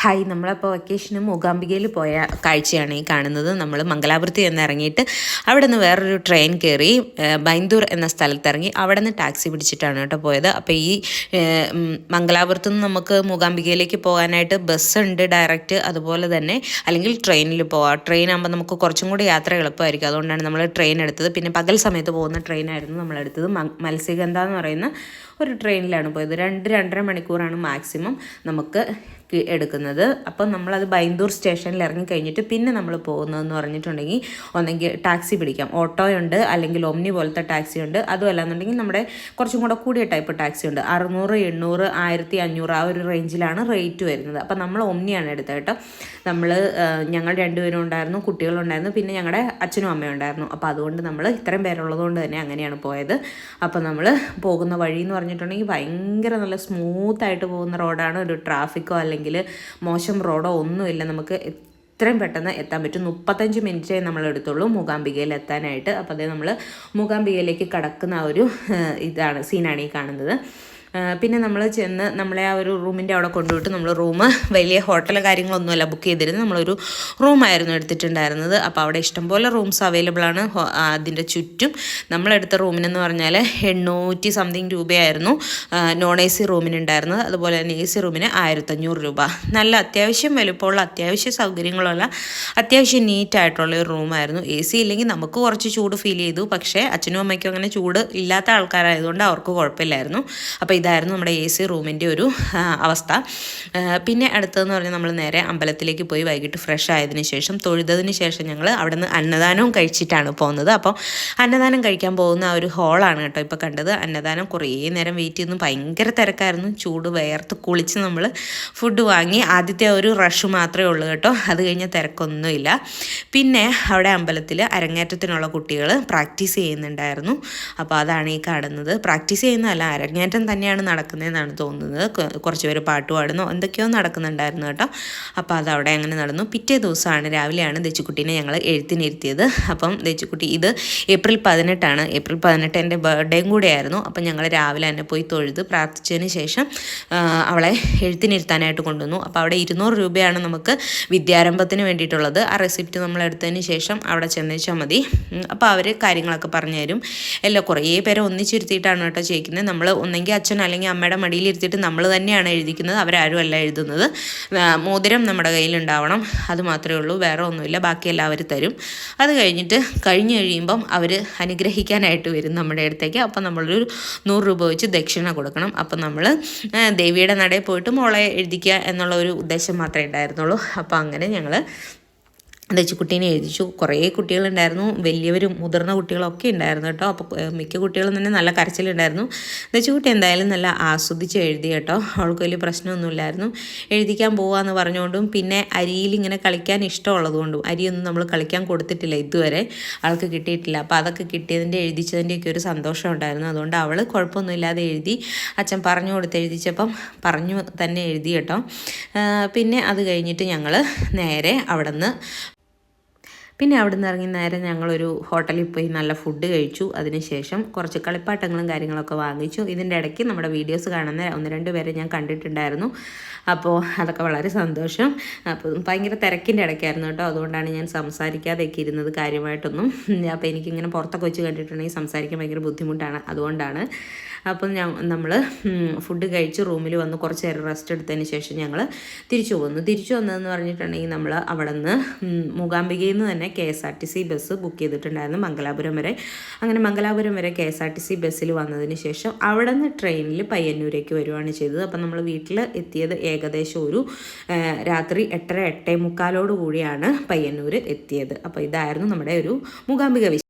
Hi, നമ്മളപ്പോൾ വെക്കേഷന് മൂകാംബികയിൽ പോയ കാഴ്ചയാണ് ഈ കാണുന്നത്. നമ്മൾ മംഗലാപുരത്ത് നിന്ന് ഇറങ്ങിയിട്ട് അവിടെ നിന്ന് വേറൊരു ട്രെയിൻ കയറി ബൈന്ദൂർ എന്ന സ്ഥലത്ത് ഇറങ്ങി അവിടെ നിന്ന് ടാക്സി പിടിച്ചിട്ടാണ് കേട്ടോ പോയത്. അപ്പോൾ ഈ മംഗലാപുരത്ത് നിന്ന് നമുക്ക് മൂകാംബികയിലേക്ക് പോകാനായിട്ട് ബസ്സുണ്ട് ഡയറക്റ്റ്, അതുപോലെ തന്നെ അല്ലെങ്കിൽ ട്രെയിനിൽ പോവാം. ട്രെയിൻ ആകുമ്പോൾ നമുക്ക് കുറച്ചും കൂടി യാത്ര എളുപ്പമായിരിക്കും, അതുകൊണ്ടാണ് നമ്മൾ ട്രെയിൻ എടുത്തത്. പിന്നെ പകൽ സമയത്ത് പോകുന്ന ട്രെയിനായിരുന്നു നമ്മളെടുത്തത്. മത്സ്യഗന്ധ എന്ന് പറയുന്ന ഒരു ട്രെയിനിലാണ് പോയത്. 2-2.5 മണിക്കൂറാണ് മാക്സിമം നമുക്ക് എടുക്കുന്നത്. അപ്പം നമ്മളത് ബൈന്ദൂർ സ്റ്റേഷനിൽ ഇറങ്ങി കഴിഞ്ഞിട്ട് പിന്നെ നമ്മൾ പോകുന്നതെന്ന് പറഞ്ഞിട്ടുണ്ടെങ്കിൽ ഒന്നെങ്കിൽ ടാക്സി പിടിക്കാം, ഓട്ടോയുണ്ട്, അല്ലെങ്കിൽ ഒമ്നി പോലത്തെ ടാക്സി ഉണ്ട്. അതുമല്ല എന്നുണ്ടെങ്കിൽ നമ്മുടെ കുറച്ചും കൂടെ കൂടിയ ടൈപ്പ് ടാക്സി ഉണ്ട്. 600, 800, 1500 ആ ഒരു റേഞ്ചിലാണ് റേറ്റ് വരുന്നത്. അപ്പം നമ്മൾ ഒമ്നിയാണ് എടുത്തത് കേട്ടോ. ഞങ്ങൾ 2 പേരും ഉണ്ടായിരുന്നു, കുട്ടികളുണ്ടായിരുന്നു, പിന്നെ ഞങ്ങളുടെ അച്ഛനും അമ്മയും ഉണ്ടായിരുന്നു. അപ്പോൾ അതുകൊണ്ട് നമ്മൾ ഇത്രയും പേരുള്ളത് കൊണ്ട് തന്നെ അങ്ങനെയാണ് പോയത്. അപ്പോൾ നമ്മൾ പോകുന്ന വഴി എന്ന് പറഞ്ഞിട്ടുണ്ടെങ്കിൽ ഭയങ്കര നല്ല സ്മൂത്തായിട്ട് പോകുന്ന റോഡാണ്. ഒരു ട്രാഫിക്കോ അല്ലെങ്കിൽ മോശം റോഡോ ഒന്നുമില്ല. നമുക്ക് എത്രയും പെട്ടെന്ന് എത്താൻ പറ്റും. 35 മിനിറ്റേ നമ്മൾ എടുത്തുള്ളൂ മൂകാംബികയിൽ എത്താനായിട്ട്. അപ്പോൾ അതേ നമ്മൾ മൂകാംബികയിലേക്ക് കടക്കുന്ന ആ ഒരു സീനാണ് ഈ കാണുന്നത്. പിന്നെ നമ്മൾ ചെന്ന് നമ്മളെ ആ ഒരു റൂമിൻ്റെ അവിടെ കൊണ്ടുപോയിട്ട് നമ്മൾ വലിയ ഹോട്ടൽ കാര്യങ്ങളൊന്നുമല്ല ബുക്ക് ചെയ്തിരുന്നത്, നമ്മളൊരു റൂമായിരുന്നു എടുത്തിട്ടുണ്ടായിരുന്നത്. അപ്പോൾ അവിടെ ഇഷ്ടംപോലെ റൂംസ് അവൈലബിൾ ആണ് അതിൻ്റെ ചുറ്റും. നമ്മളെടുത്ത റൂമിനെന്ന് പറഞ്ഞാൽ 800 സംതിങ് രൂപയായിരുന്നു നോൺ AC റൂമിനുണ്ടായിരുന്നത്. അതുപോലെ തന്നെ AC റൂമിന് 1500 രൂപ. നല്ല അത്യാവശ്യം വലുപ്പമുള്ള, അത്യാവശ്യ സൗകര്യങ്ങളുള്ള, അത്യാവശ്യം നീറ്റായിട്ടുള്ള ഒരു റൂമായിരുന്നു. AC ഇല്ലെങ്കിൽ നമുക്ക് കുറച്ച് ചൂട് ഫീൽ ചെയ്തു, പക്ഷേ അച്ഛനും അമ്മയ്ക്കും അങ്ങനെ ചൂട് ഇല്ലാത്ത ആൾക്കാരായതുകൊണ്ട് അവർക്ക് കുഴപ്പമില്ലായിരുന്നു. അപ്പോൾ ഇതായിരുന്നു നമ്മുടെ AC റൂമിൻ്റെ ഒരു അവസ്ഥ. പിന്നെ അടുത്തതെന്ന് പറഞ്ഞാൽ നമ്മൾ നേരെ അമ്പലത്തിലേക്ക് പോയി വൈകിട്ട് ഫ്രഷ് ആയതിന് ശേഷം തൊഴുതതിന് ശേഷം ഞങ്ങൾ അവിടെ നിന്ന് അന്നദാനവും കഴിച്ചിട്ടാണ് പോകുന്നത്. അപ്പോൾ അന്നദാനം കഴിക്കാൻ പോകുന്ന ആ ഒരു ഹോളാണ് കേട്ടോ ഇപ്പോൾ കണ്ടത്. അന്നദാനം കുറേ നേരം വെയിറ്റ് ചെയ്യുന്നു, ഭയങ്കര തിരക്കായിരുന്നു. ചൂട് വേർത്ത് കുളിച്ച് നമ്മൾ ഫുഡ് വാങ്ങി. ആദ്യത്തെ ഒരു റഷ് മാത്രമേ ഉള്ളൂ കേട്ടോ, അത് കഴിഞ്ഞാൽ തിരക്കൊന്നുമില്ല. പിന്നെ അവിടെ അമ്പലത്തിൽ അരങ്ങേറ്റത്തിനുള്ള കുട്ടികൾ പ്രാക്ടീസ് ചെയ്യുന്നുണ്ടായിരുന്നു. അപ്പോൾ അതാണ് ഈ കാണുന്നത്. പ്രാക്ടീസ് ചെയ്യുന്നതല്ല, അരങ്ങേറ്റം തന്നെയാണ് നടക്കുന്നതെന്നാണ് തോന്നുന്നത്. കുറച്ച് പേര് പാട്ട് പാടുന്നു, എന്തൊക്കെയോ നടക്കുന്നുണ്ടായിരുന്നു കേട്ടോ. അപ്പോൾ അതവിടെ അങ്ങനെ നടന്നു. പിറ്റേ ദിവസമാണ്, രാവിലെയാണ് ദച്ചുക്കുട്ടീനെ ഞങ്ങൾ എഴുത്തിനിരുത്തിയത്. അപ്പം ദച്ചുക്കുട്ടി ഇത് ഏപ്രിൽ 18 ഏപ്രിൽ 18 എൻ്റെ ബർത്ത്ഡേയും കൂടെയായിരുന്നു. അപ്പം ഞങ്ങൾ രാവിലെ തന്നെ പോയി തൊഴുത് പ്രാർത്ഥിച്ചതിന് ശേഷം അവളെ എഴുത്തിനിരുത്താനായിട്ട് കൊണ്ടുവന്നു. അപ്പോൾ അവിടെ 200 രൂപയാണ് നമുക്ക് വിദ്യാരംഭത്തിന് വേണ്ടിയിട്ടുള്ളത്. ആ റെസിപ്റ്റ് നമ്മൾ എടുത്തതിന് ശേഷം അവിടെ ചെന്നേച്ചാൽ മതി. അപ്പോൾ അവർ കാര്യങ്ങളൊക്കെ പറഞ്ഞു തരും. എല്ലാം കുറേ പേരെ ഒന്നിച്ചിരുത്തിയിട്ടാണ് കേട്ടോ ചെയ്യിക്കുന്നത്. നമ്മൾ ഒന്നെങ്കിൽ അച്ഛൻ അല്ലെങ്കിൽ അമ്മയുടെ മടിയിലിരുത്തിയിട്ട് നമ്മൾ തന്നെയാണ് എഴുതിക്കുന്നത്, അവരാരും അല്ല എഴുതുന്നത്. മോതിരം നമ്മുടെ കയ്യിലുണ്ടാവണം, അത് മാത്രമേ ഉള്ളൂ, വേറെ ഒന്നുമില്ല. ബാക്കി എല്ലാവരും തരും. അത് കഴിഞ്ഞ് കഴിയുമ്പം അവർ അനുഗ്രഹിക്കാനായിട്ട് വരും നമ്മുടെ അടുത്തേക്ക്. അപ്പം നമ്മളൊരു 100 രൂപ വെച്ച് ദക്ഷിണ കൊടുക്കണം. അപ്പം നമ്മൾ ദേവിയുടെ നടയിൽ പോയിട്ട് മോളെ എഴുതിക്കുക എന്നുള്ള ഒരു ഉദ്ദേശം മാത്രമേ ഉണ്ടായിരുന്നുള്ളൂ. അപ്പോൾ അങ്ങനെ ഞങ്ങൾ ദച്ചുക്കുട്ടീനെ എഴുതിച്ചു. കുറേ കുട്ടികളുണ്ടായിരുന്നു, വലിയവരും മുതിർന്ന കുട്ടികളൊക്കെ ഉണ്ടായിരുന്നു കേട്ടോ. അപ്പോൾ മിക്ക കുട്ടികളും തന്നെ നല്ല കരച്ചിലുണ്ടായിരുന്നു. ദച്ചുക്കുട്ടി എന്തായാലും നല്ല ആസ്വദിച്ച് എഴുതി കേട്ടോ. അവൾക്ക് വലിയ പ്രശ്നമൊന്നുമില്ലായിരുന്നു. എഴുതിക്കാൻ പോകാമെന്ന് പറഞ്ഞുകൊണ്ടും പിന്നെ അരിയിൽ ഇങ്ങനെ കളിക്കാൻ ഇഷ്ടമുള്ളതുകൊണ്ടും, അരിയൊന്നും നമ്മൾ കളിക്കാൻ കൊടുത്തിട്ടില്ല ഇതുവരെ, ആൾക്ക് കിട്ടിയിട്ടില്ല. അപ്പോൾ അതൊക്കെ കിട്ടിയതിൻ്റെ എഴുതിച്ചതിൻ്റെയൊക്കെ ഒരു സന്തോഷം ഉണ്ടായിരുന്നു. അതുകൊണ്ട് അവൾ കുഴപ്പമൊന്നുമില്ലാതെ എഴുതി. അച്ഛൻ പറഞ്ഞു കൊടുത്ത് എഴുതിച്ചപ്പം പറഞ്ഞു തന്നെ എഴുതി കേട്ടോ. പിന്നെ അത് കഴിഞ്ഞിട്ട് ഞങ്ങൾ നേരെ അവിടെ നിന്ന് ഇറങ്ങി നേരെ ഞങ്ങളൊരു ഹോട്ടലിൽ പോയി നല്ല ഫുഡ് കഴിച്ചു. അതിനുശേഷം കുറച്ച് കളിപ്പാട്ടങ്ങളും കാര്യങ്ങളൊക്കെ വാങ്ങിച്ചു. ഇതിൻ്റെ ഇടയ്ക്ക് നമ്മുടെ വീഡിയോസ് കാണുന്ന 1-2 പേരെ ഞാൻ കണ്ടിട്ടുണ്ടായിരുന്നു. അപ്പോൾ അതൊക്കെ വളരെ സന്തോഷം. അപ്പോൾ ഭയങ്കര തിരക്കിൻ്റെ ഇടയ്ക്കായിരുന്നു കേട്ടോ, അതുകൊണ്ടാണ് ഞാൻ സംസാരിക്കാതെയൊക്കെ ഇരുന്നത് കാര്യമായിട്ടൊന്നും. അപ്പോൾ എനിക്കിങ്ങനെ പുറത്തൊക്കെ വെച്ച് കണ്ടിട്ടുണ്ടെങ്കിൽ സംസാരിക്കാൻ ഭയങ്കര ബുദ്ധിമുട്ടാണ്, അതുകൊണ്ടാണ്. അപ്പം നമ്മൾ ഫുഡ് കഴിച്ച് റൂമിൽ വന്ന് കുറച്ച് നേരം റെസ്റ്റ് എടുത്തതിന് ശേഷം ഞങ്ങൾ തിരിച്ചു വന്നതെന്ന് പറഞ്ഞിട്ടുണ്ടെങ്കിൽ നമ്മൾ അവിടെ നിന്ന് മൂകാംബികയിൽ നിന്ന് തന്നെ KSRTC ബസ് ബുക്ക് ചെയ്തിട്ടുണ്ടായിരുന്നു മംഗലാപുരം വരെ. അങ്ങനെ മംഗലാപുരം വരെ KSRTC ബസ്സിൽ വന്നതിന് ശേഷം അവിടെ നിന്ന് ട്രെയിനിൽ പയ്യന്നൂരേക്ക് വരുവാണ് ചെയ്തത്. അപ്പം നമ്മൾ വീട്ടിൽ എത്തിയത് ഏകദേശം ഒരു രാത്രി 8:30-8:45 കൂടിയാണ് പയ്യന്നൂർ എത്തിയത്. അപ്പോൾ ഇതായിരുന്നു നമ്മുടെ ഒരു മൂകാംബിക